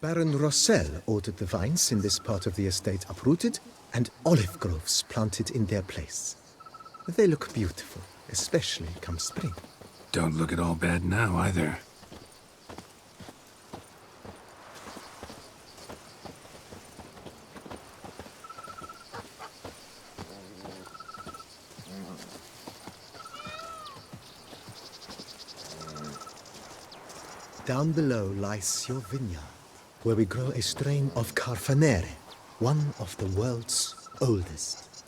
Baron Rossel ordered the vines in this part of the estate uprooted and olive groves planted in their place. They look beautiful, especially come spring. Don't look at all bad now, either. Down below lies your vineyard, where we grow a strain of Carfanere, one of the world's oldest.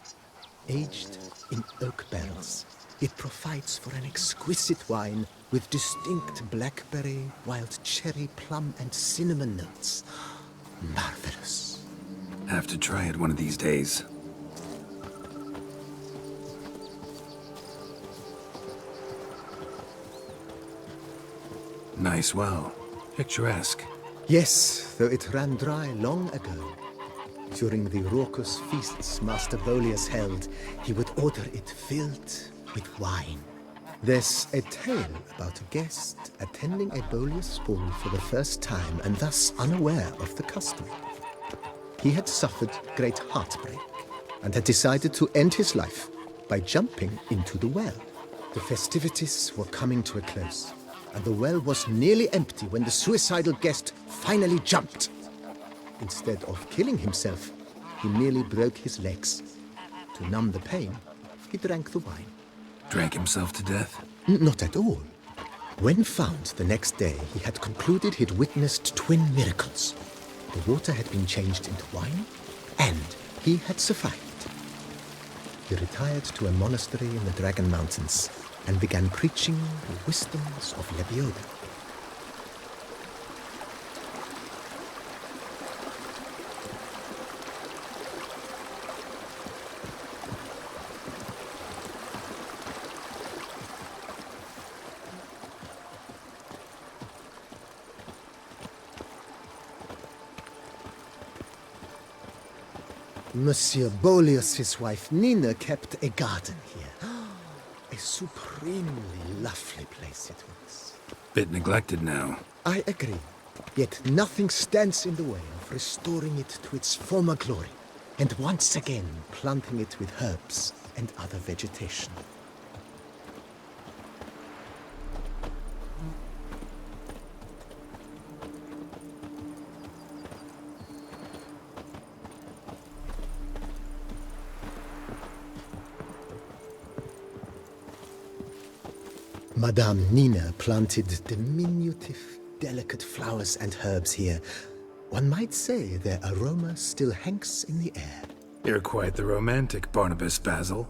Aged in oak barrels, it provides for an exquisite wine with distinct blackberry, wild cherry, plum, and cinnamon notes. Marvelous. Have to try it one of these days. Nice well. Picturesque. Yes, though it ran dry long ago. During the raucous feasts Master Bolius held, he would order it filled with wine. There's a tale about a guest attending a Bolius ball for the first time and thus unaware of the custom. He had suffered great heartbreak and had decided to end his life by jumping into the well. The festivities were coming to a close, and the well was nearly empty when the suicidal guest finally jumped. Instead of killing himself, he merely broke his legs. To numb the pain, he drank the wine. Drank himself to death? Not at all. When found the next day, he had concluded he'd witnessed twin miracles. The water had been changed into wine, and he had survived. He retired to a monastery in the Dragon Mountains and began preaching the wisdoms of Lebioda. Monsieur Bolius' wife Nina kept a garden here. A supremely lovely place it was. Bit neglected now. I agree. Yet nothing stands in the way of restoring it to its former glory, and once again planting it with herbs and other vegetation. Madame Nina planted diminutive, delicate flowers and herbs here. One might say their aroma still hangs in the air. You're quite the romantic, Barnabas Basil.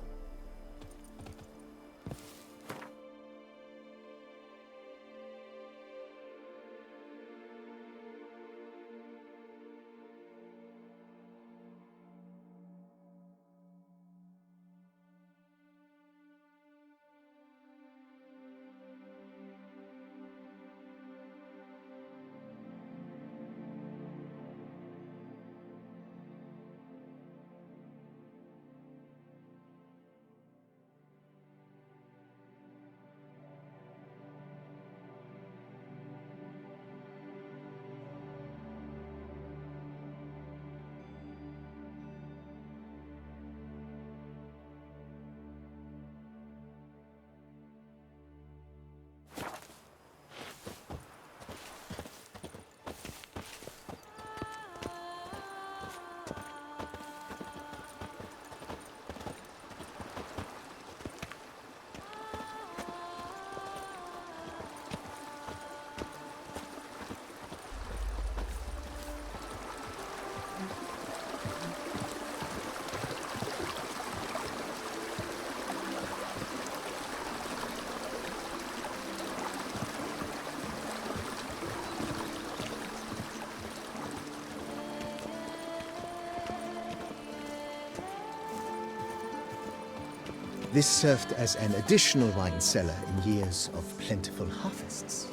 This served as an additional wine cellar in years of plentiful harvests.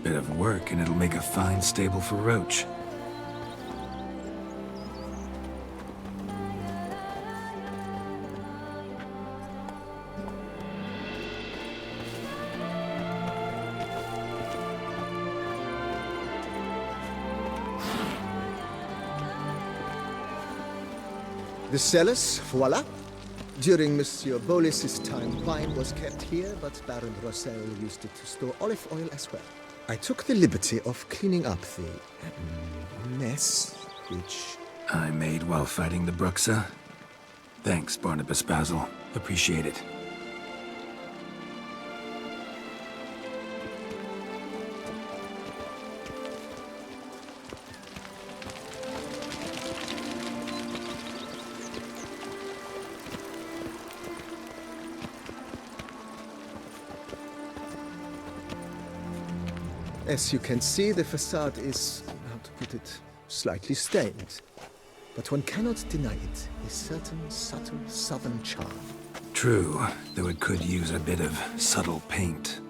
Bit of work and it'll make a fine stable for Roach. The cellars, voila. During Monsieur Bolis's time, wine was kept here, but Baron Rossel used it to store olive oil as well. I took the liberty of cleaning up the mess, which... I made while fighting the Bruxa. Thanks, Barnabas Basil. Appreciate it. As you can see, the facade is, how to put it, slightly stained. But one cannot deny it, a certain subtle southern charm. True, though it could use a bit of subtle paint.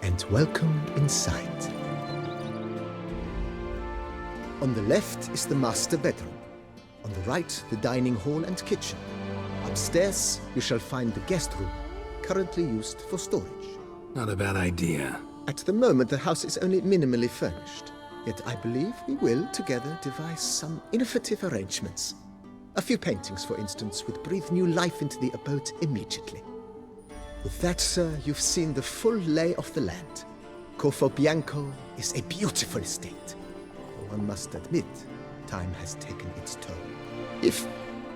And welcome inside. On the left is the master bedroom. On the right, the dining hall and kitchen. Upstairs, you shall find the guest room, currently used for storage. Not a bad idea. At the moment, the house is only minimally furnished. Yet I believe we will, together, devise some innovative arrangements. A few paintings, for instance, would breathe new life into the abode immediately. With that, sir, you've seen the full lay of the land. Corfo Bianco is a beautiful estate. One must admit, time has taken its toll.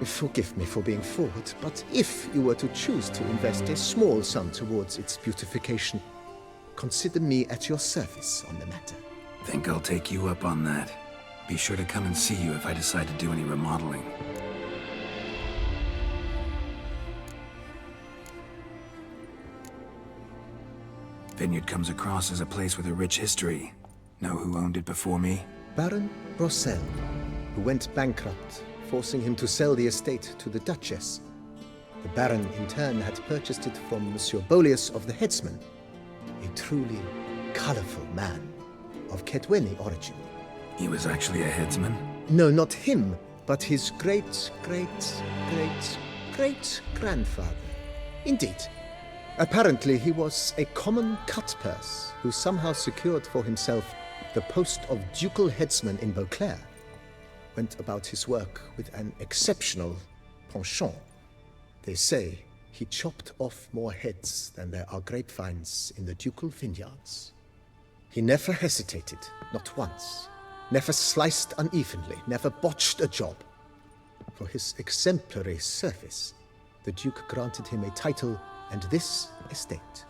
Forgive me for being forward, but if you were to choose to invest a small sum towards its beautification, consider me at your service on the matter. Think I'll take you up on that. Be sure to come and see you if I decide to do any remodeling. Vineyard comes across as a place with a rich history. Know who owned it before me? Baron Rossel, who went bankrupt, forcing him to sell the estate to the Duchess. The Baron, in turn, had purchased it from Monsieur Bolius of the Headsman, a truly colorful man of Kedweni origin. He was actually a headsman? No, not him, but his great-grandfather. Indeed. Apparently, he was a common cutpurse who somehow secured for himself the post of ducal headsman in Beauclair. Went about his work with an exceptional penchant. They say he chopped off more heads than there are grapevines in the ducal vineyards. He never hesitated, not once. Never sliced unevenly, never botched a job. For his exemplary service, the Duke granted him a title and this estate.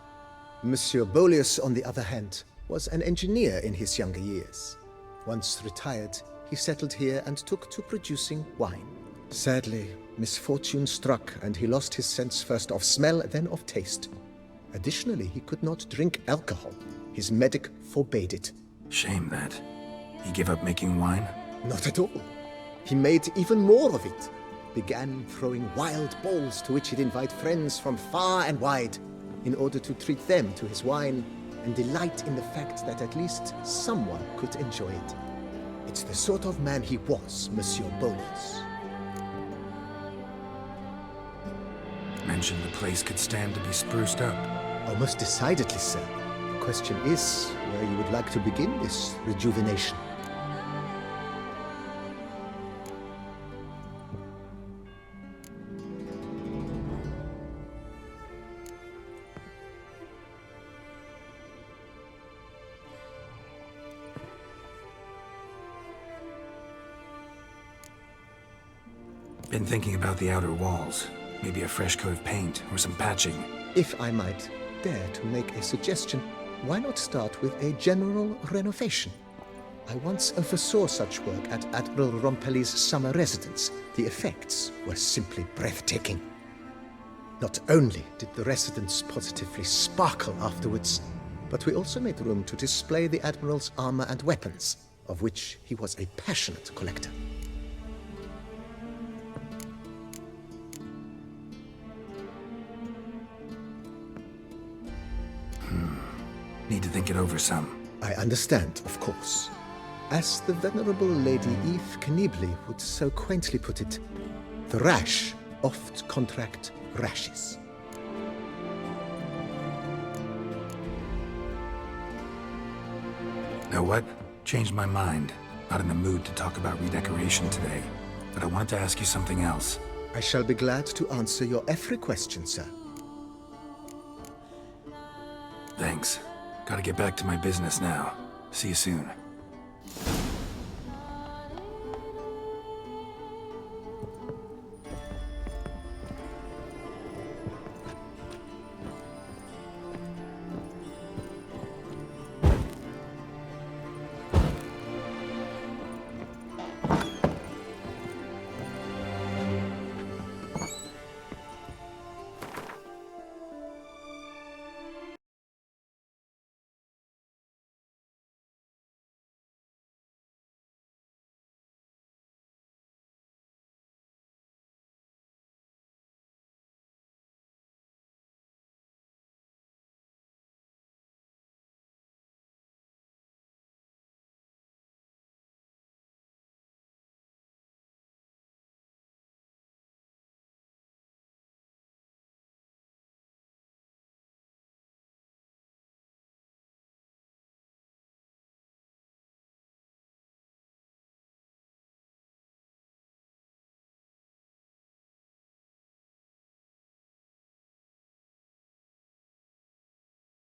Monsieur Bolius, on the other hand, was an engineer in his younger years. Once retired, he settled here and took to producing wine. Sadly, misfortune struck and he lost his sense first of smell, then of taste. Additionally, he could not drink alcohol. His medic forbade it. Shame that. He gave up making wine? Not at all. He made even more of it. Began throwing wild balls to which he'd invite friends from far and wide in order to treat them to his wine and delight in the fact that at least someone could enjoy it. It's the sort of man he was, Monsieur Bolius. Mentioned the place could stand to be spruced up. Oh, most decidedly, sir. The question is where you would like to begin this rejuvenation. Been thinking about the outer walls. Maybe a fresh coat of paint or some patching. If I might dare to make a suggestion, why not start with a general renovation? I once oversaw such work at Admiral Rompelli's summer residence. The effects were simply breathtaking. Not only did the residence positively sparkle afterwards, but we also made room to display the Admiral's armor and weapons, of which he was a passionate collector. Need to think it over some. I understand, of course. As the venerable Lady Eve Knebly would so quaintly put it, the rash oft contract rashes. Know what? Changed my mind. Not in the mood to talk about redecoration today. But I wanted to ask you something else. I shall be glad to answer your every question, sir. Thanks. Gotta get back to my business now. See you soon.